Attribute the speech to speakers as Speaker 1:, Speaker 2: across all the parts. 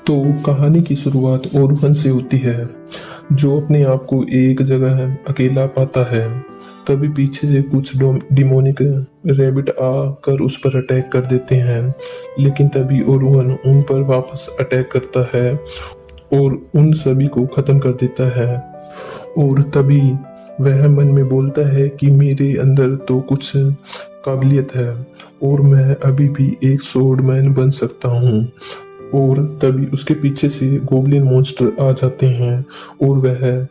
Speaker 1: तो कहानी की शुरुआत ओरुहन से होती है, जो अपने आप को एक जगह अकेला पाता है। तभी पीछे से कुछ डिमोनिक रैबिट आकर उस पर अटैक कर देते हैं, लेकिन तभी ओरुहन उन पर वापस अटैक करता है और उन सभी को खत्म कर देता है। और तभी वह मन में बोलता है कि मेरे अंदर तो कुछ काबिलियत है और मैं अभी भी एक स्वॉर्डमैन बन सकता हूँ। और तभी उसके पीछे से गोब्लिन मॉन्स्टर आ जाते हैं और वह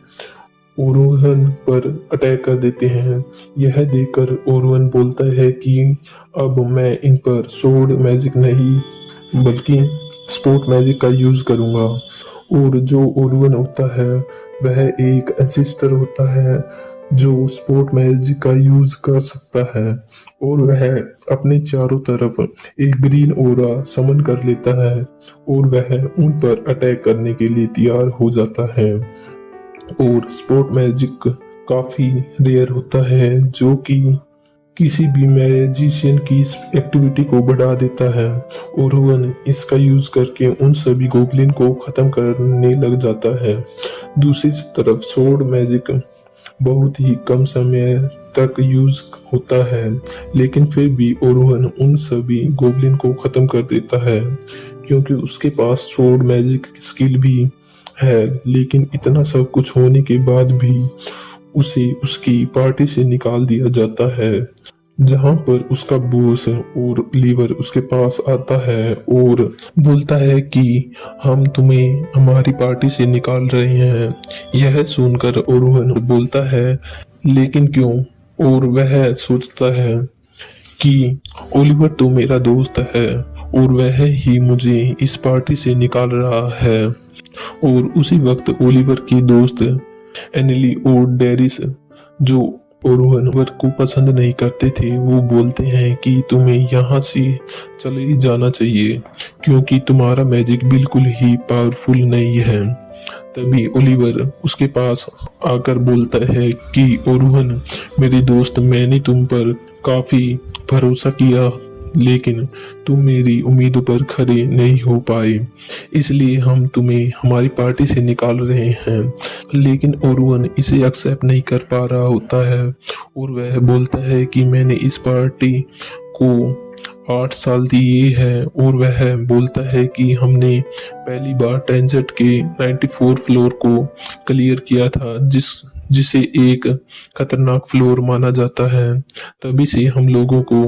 Speaker 1: ओरुहन पर अटैक कर देते हैं। यह देखकर ओरुहन बोलता है कि अब मैं इन पर स्वॉर्ड मैजिक नहीं बल्कि स्पोर्ट मैजिक का यूज करूंगा। और जो ओरुहन होता है वह एक एंसेस्टर होता है जो स्पोर्ट मैजिक का यूज कर सकता है, और वह अपने चारों तरफ एक ग्रीन ओरा समन कर लेता है और वह उन पर अटैक करने के लिए तैयार हो जाता है। और स्पोर्ट मैजिक काफी रेयर होता है जो कि किसी भी मैजिशियन की एक्टिविटी को बढ़ा देता है। ओरुहन इसका यूज करके उन सभी गोब्लिन को खत्म करने लग जाता है। दूसरी तरफ स्वॉर्ड मैजिक बहुत ही कम समय तक यूज होता है, लेकिन फिर भी ओरुहन उन सभी गोब्लिन को खत्म कर देता है क्योंकि उसके पास स्वॉर्ड मैजिक स्किल भी है। लेकिन इतना सब कुछ होने के बाद भी उसे उसकी पार्टी से निकाल दिया जाता है, जहां पर उसका बॉस और लीवर उसके पास आता है और बोलता है कि हम तुम्हें हमारी पार्टी से निकाल रहे हैं। यह सुनकर ओरुहन बोलता है लेकिन क्यों, और वह सोचता है कि ओलिवर तो मेरा दोस्त है और वह ही मुझे इस पार्टी से निकाल रहा है। और उसी वक्त ओलिवर की दोस्त एनिली और डेरिस, जो ओरुहन को पसंद नहीं करते थे, वो बोलते हैं कि तुम्हें यहाँ से चले जाना चाहिए क्योंकि तुम्हारा मैजिक बिल्कुल ही पावरफुल नहीं है। तभी ओलिवर उसके पास आकर बोलता है कि ओरुहन मेरे दोस्त, मैंने तुम पर काफी भरोसा किया लेकिन तुम मेरी उम्मीदों पर खरे नहीं हो पाए, इसलिए हम तुम्हें हमारी पार्टी से निकाल रहे हैं। लेकिन ओरुहन इसे एक्सेप्ट नहीं कर पा रहा होता है और वह बोलता है कि मैंने इस पार्टी को 8 साल दिए हैं। और वह बोलता है कि हमने पहली बार टेंजेट के 94 फ्लोर को क्लियर किया था, जिसे एक खतरनाक फ्लोर माना जाता है। तभी से हम लोगों को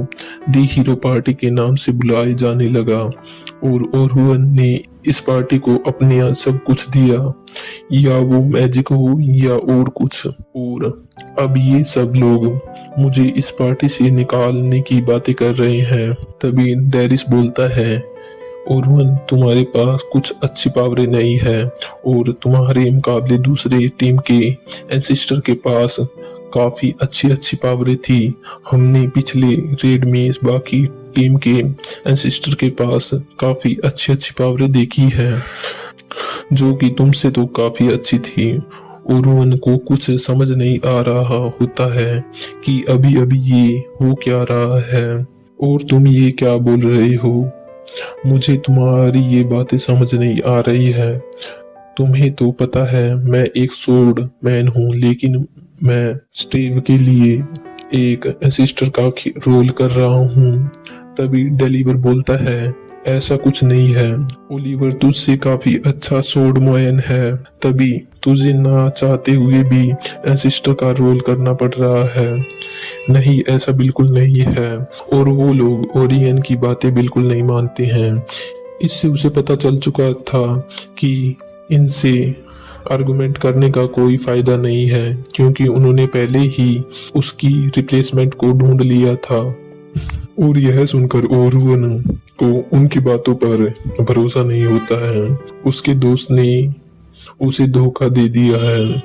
Speaker 1: दी हीरो पार्टी के नाम से बुलाए जाने लगा और ओरुहन ने इस पार्टी को अपने यहाँ सब कुछ दिया, या वो मैजिक हो या और कुछ। और अब ये सब लोग मुझे इस पार्टी से निकालने की बातें कर रहे हैं। तभी डेरिस बोलता है ओरुहन तुम्हारे पास कुछ अच्छी पावरें नहीं है और तुम्हारे मुकाबले दूसरे टीम के एंसेस्टर के पास काफी अच्छी पावरें थी। हमने पिछले रेड में बाकी टीम के एंसेस्टर के पास काफी अच्छी पावरें देखी है जो कि तुमसे तो काफी अच्छी थी। ओरुहन को कुछ समझ नहीं आ रहा होता है कि अभी अभी ये हो क्या रहा है और तुम ये क्या बोल रहे हो। मुझे तुम्हारी ये बातें समझ नहीं आ रही है। तुम्हें तो पता है मैं एक स्वॉर्ड मैन हूँ, लेकिन मैं स्टेव के लिए एक असिस्टर का रोल कर रहा हूँ। तभी डेलीवर बोलता है ऐसा कुछ नहीं है, ओलिवर तुझसे काफी अच्छा स्वॉर्डमैन है, तभी तुझे ना चाहते हुए भी एंसेस्टर का रोल करना पड़ रहा है। नहीं, ऐसा बिल्कुल नहीं है। और वो लोग ओरियन की बातें बिल्कुल नहीं मानते हैं। इससे उसे पता चल चुका था कि इनसे आर्गुमेंट करने का कोई फायदा नहीं है क्योंकि उन्होंने पहले ही उसकी रिप्लेसमेंट को ढूंढ लिया था। और यह सुनकर ओरुहन को उनकी बातों पर भरोसा नहीं होता है। उसके दोस्त ने उसे धोखा दे दिया है।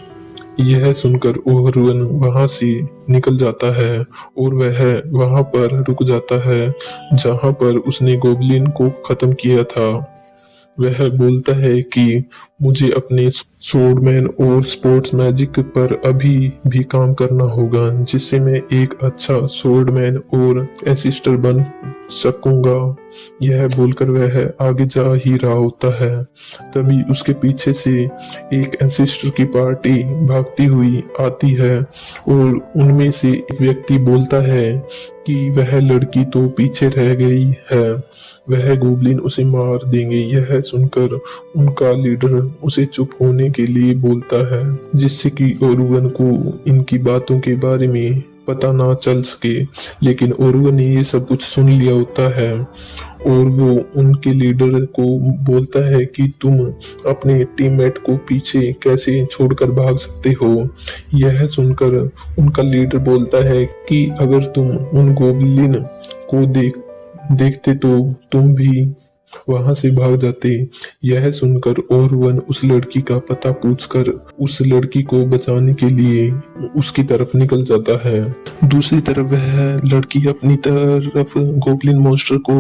Speaker 1: यह सुनकर ओरुहन वहां से निकल जाता है और वह वहां पर रुक जाता है जहां पर उसने गोब्लिन को खत्म किया था। वह बोलता है कि मुझे अपने स्वॉर्डमैन और स्पोर्ट्स मैजिक पर अभी भी काम करना होगा जिससे मैं एक अच्छा स्वॉर्डमैन और एसिस्टर बन सकूंगा, यह बोलकर वह आगे जा ही रहा होता है। तभी उसके पीछे से एक एंसेस्टर की पार्टी भागती हुई आती है और उनमें से एक व्यक्ति बोलता है कि वह लड़की तो पीछे रह गई है, वह गोबलिन उसे मार देंगे। यह सुनकर उनका लीडर उसे चुप होने के लिए बोलता है, जिससे कि ओरुगन को इनकी बातों के बारे में पता ना चल सके। लेकिन ओरुगन ने ये सब कुछ सुन लिया होता है और वो उनके लीडर को बोलता है कि तुम अपने टीममेट को पीछे कैसे छोड़कर भाग सकते हो। यह सुनकर उनका लीडर बोलता है कि अगर तुम उन गोबलिन को देखते तो तुम भी वहां से भाग जाते। यह सुनकर ओरुगन उस लड़की का पता पूछकर उस लड़की को बचाने के लिए उसकी तरफ निकल जाता है। दूसरी तरफ वह लड़की अपनी तरफ गोबलिन मॉन्स्टर को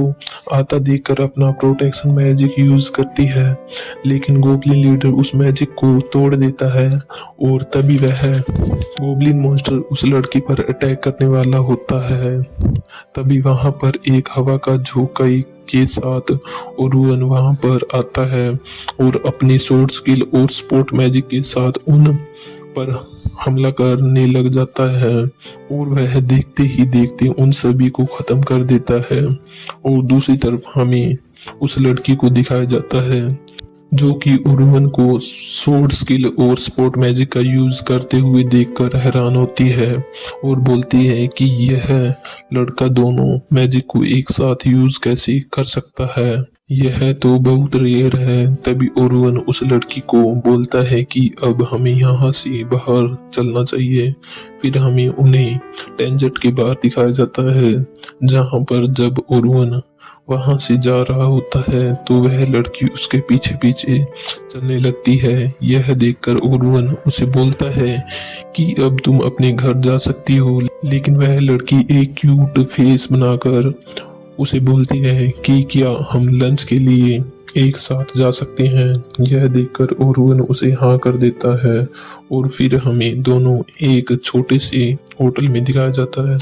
Speaker 1: आता देखकर अपना प्रोटेक्शन मैजिक यूज करती है, लेकिन गोबलिन लीडर उस मैजिक को तोड़ देता है और तभी वह गोबलिन मॉन्स्टर उस लड़की पर अटैक करने वाला होता है। तभी वहां पर एक हवा का झोंका के साथ ओरुगन वहां पर आता है और अपनी स्वॉर्ड स्किल और स्पोर्ट मैजिक के साथ उन पर हमला करने लग जाता है और वह देखते ही देखते उन सभी को खत्म कर देता है। और दूसरी तरफ हमें उस लड़की को दिखाया जाता है जो कि ओरुगन को स्वॉर्ड स्किल और स्पोर्ट मैजिक का यूज करते हुए देखकर हैरान होती है और बोलती है कि यह लड़का दोनों मैजिक को एक साथ यूज कैसे कर सकता है, यह तो बहुत रेयर है। तभी ओरुगन उस लड़की को बोलता है कि अब हमें यहाँ से बाहर चलना चाहिए। फिर हमें उन्हें टेंजेंट के बाहर दिखाया जाता है, जहाँ पर जब ओरुगन वहां से जा रहा होता है तो वह लड़की उसके पीछे पीछे चलने लगती है। यह देखकर ओरुगन उसे बोलता है कि अब तुम अपने घर जा सकती हो, लेकिन वह लड़की एक क्यूट फेस बनाकर उसे बोलती है कि क्या हम लंच के लिए एक साथ जा सकते हैं। यह देखकर ओरुगन उसे हाँ कर देता है और फिर हमें दोनों एक छोटे से होटल में दिखाया जाता है।